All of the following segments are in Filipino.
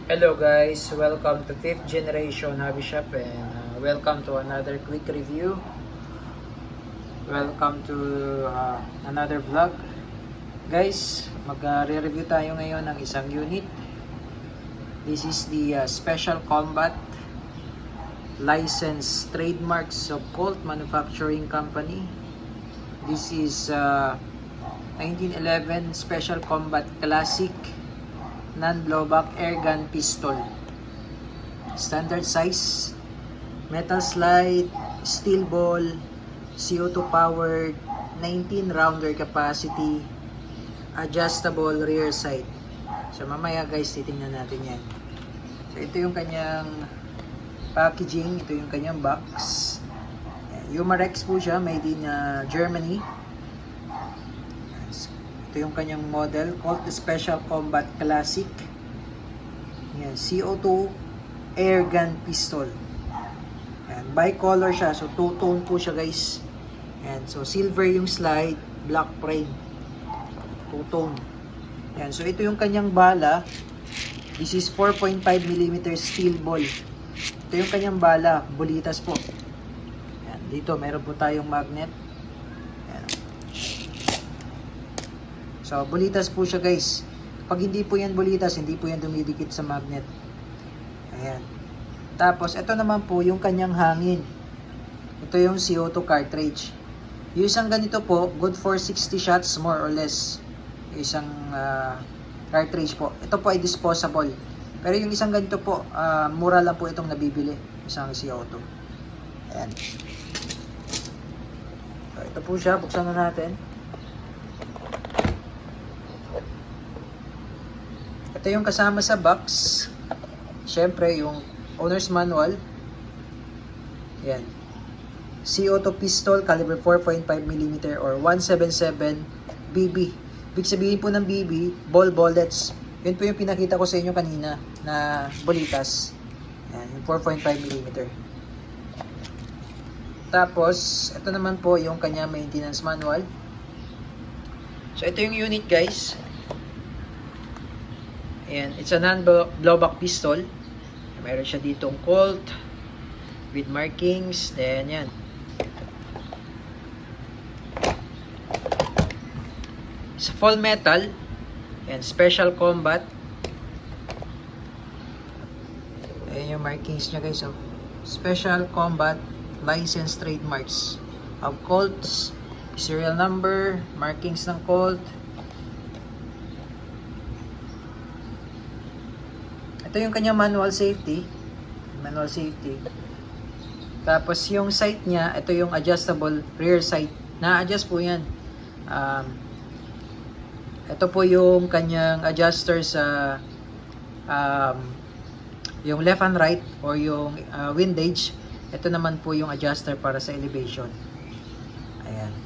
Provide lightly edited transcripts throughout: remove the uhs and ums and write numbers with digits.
Hello guys, welcome to 5th generation hobby shop and welcome to another quick review. Welcome to another vlog. Guys, mag-re-review tayo ngayon ng isang unit. This is the Special Combat License Trademarks of Colt Manufacturing Company. This is 1911 Special Combat Classic non-blowback air gun pistol. Standard size, metal slide, steel ball, CO2 powered, 19 rounder capacity, adjustable rear sight. So mamaya guys, titingnan natin yan. So ito yung kanyang packaging, ito yung kanyang box. Umarex po siya, made in Germany. Ito yung kanyang model, Colt Special Combat Classic. Yan, CO2 air gun pistol. Yan, bicolor siya, so two-tone po siya guys. Yan, so silver yung slide, black frame. Two-tone. Yan, so ito yung kanyang bala. This is 4.5mm steel ball. Ito yung kanyang bala, bulitas po. Yan, dito meron po tayong magnet. So, bulitas po siya guys. Pag hindi po yan bulitas, hindi po yan dumidikit sa magnet. Ayan. Tapos, ito naman po yung kanyang hangin. Ito yung CO2 cartridge. Yung isang ganito po, good for 60 shots more or less. Yung isang cartridge po. Ito po ay disposable. Pero yung isang ganito po, mura lang po itong nabibili. Isang CO2. Ayan. So, ito po siya. Buksan na natin. Ito yung kasama sa box. Siyempre, yung owner's manual. Yan. CO2 pistol, caliber 4.5mm or 177 BB. Ibig sabihin po ng BB, ball bullets. Yun po yung pinakita ko sa inyo kanina na bulitas. Yan, yung 4.5mm. Tapos, ito naman po yung kanya maintenance manual. So, ito yung unit guys. Ayan, it's a non-blowback pistol. Meron siya ditong Colt with markings. Then yan. It's full metal. Ayan, special combat. Ayan yung markings niya guys. So, special combat license trademarks of Colts. Serial number, markings ng Colt. Ito yung kanyang manual safety. Manual safety. Tapos yung sight niya, ito yung adjustable rear sight. Na-adjust po yan. Ito po yung kanyang adjuster sa yung left and right or yung windage. Ito naman po yung adjuster para sa elevation. Ayan.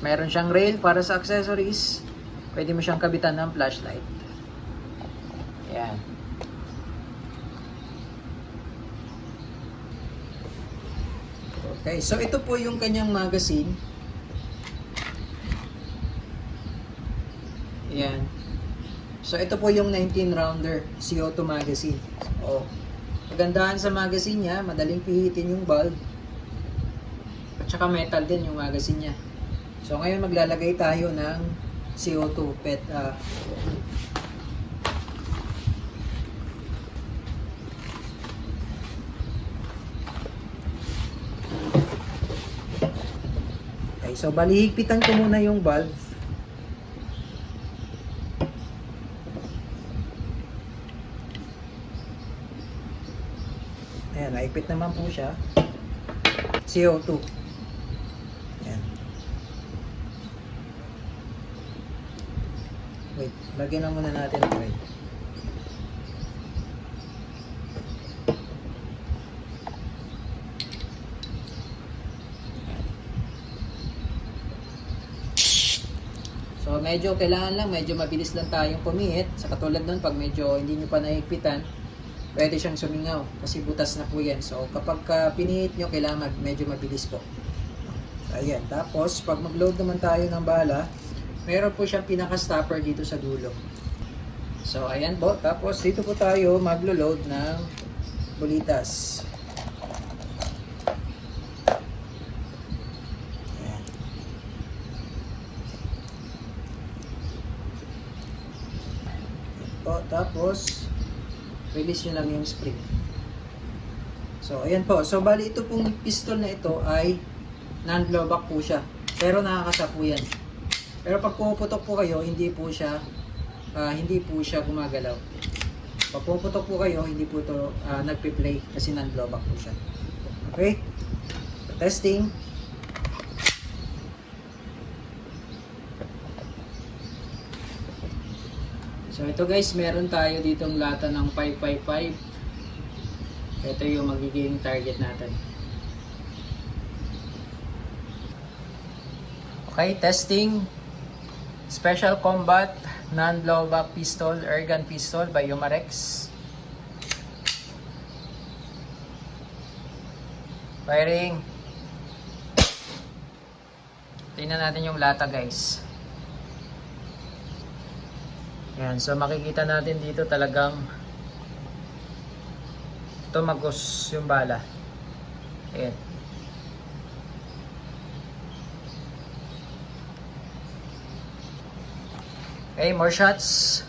Meron siyang rail para sa accessories. Pwede mo siyang kabitan ng flashlight. Ayan. Okay, so ito po yung kanyang magazine. Ayan. So ito po yung 19 rounder CO2 magazine. So, kagandahan sa magazine niya, madaling pihitin yung bulb. At saka metal din yung magazine niya. So ngayon maglalagay tayo ng CO2 pet. Okay, so balihigpitan ko muna yung valve. Ayan, naipit naman po siya. CO2. Ayan. Wait, lagyan lang muna natin ang oil. So medyo kailangan lang, medyo mabilis lang tayong pumihit. Sa katulad nun, pag medyo hindi nyo pa nahigpitan, pwede siyang sumingaw kasi butas na po yan. So kapag pinihit nyo, kailangan medyo mabilis po. Ayan, tapos pag mag-load naman tayo ng bala, meron po siyang pinaka-stopper dito sa dulo. So, ayan po. Tapos, dito po tayo maglo-load ng bulitas. Ayan. Po, tapos, release nyo lang yung spring. So, ayan po. So, bali ito pong pistol na ito ay non-blowback po siya. Pero nakakasa po yan. Pero pag puputok po kayo, hindi po siya gumagalaw. Pag puputok po kayo, hindi po ito nagpi-play kasi non-blowback po siya. Okay? So, testing. So ito guys, meron tayo ditong lata ng 555. Ito yung magiging target natin. Okay, testing. Special Combat Non-Blowback Pistol, Airgun Pistol by Umarex. Firing. Tingnan natin yung lata guys. Yan, so makikita natin dito talagang tumagos yung bala. Ayan. Okay, more shots.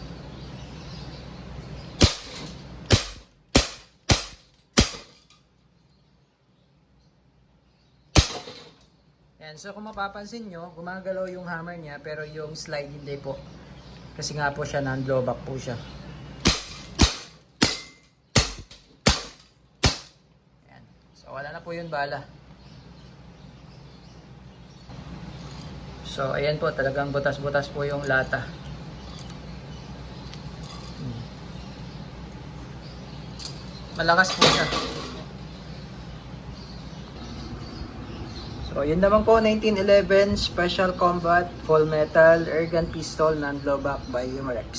Yan, so kung mapapansin nyo, gumagalaw yung hammer niya pero yung slide hindi po. Kasi nga po siya non-blowback po siya. Yan. So wala na po yung bala. So ayan po, talagang butas-butas po yung lata. Malakas po siya. So yun naman po, 1911 Special Combat Full Metal Airgun Pistol Non-Blowback by Umarex.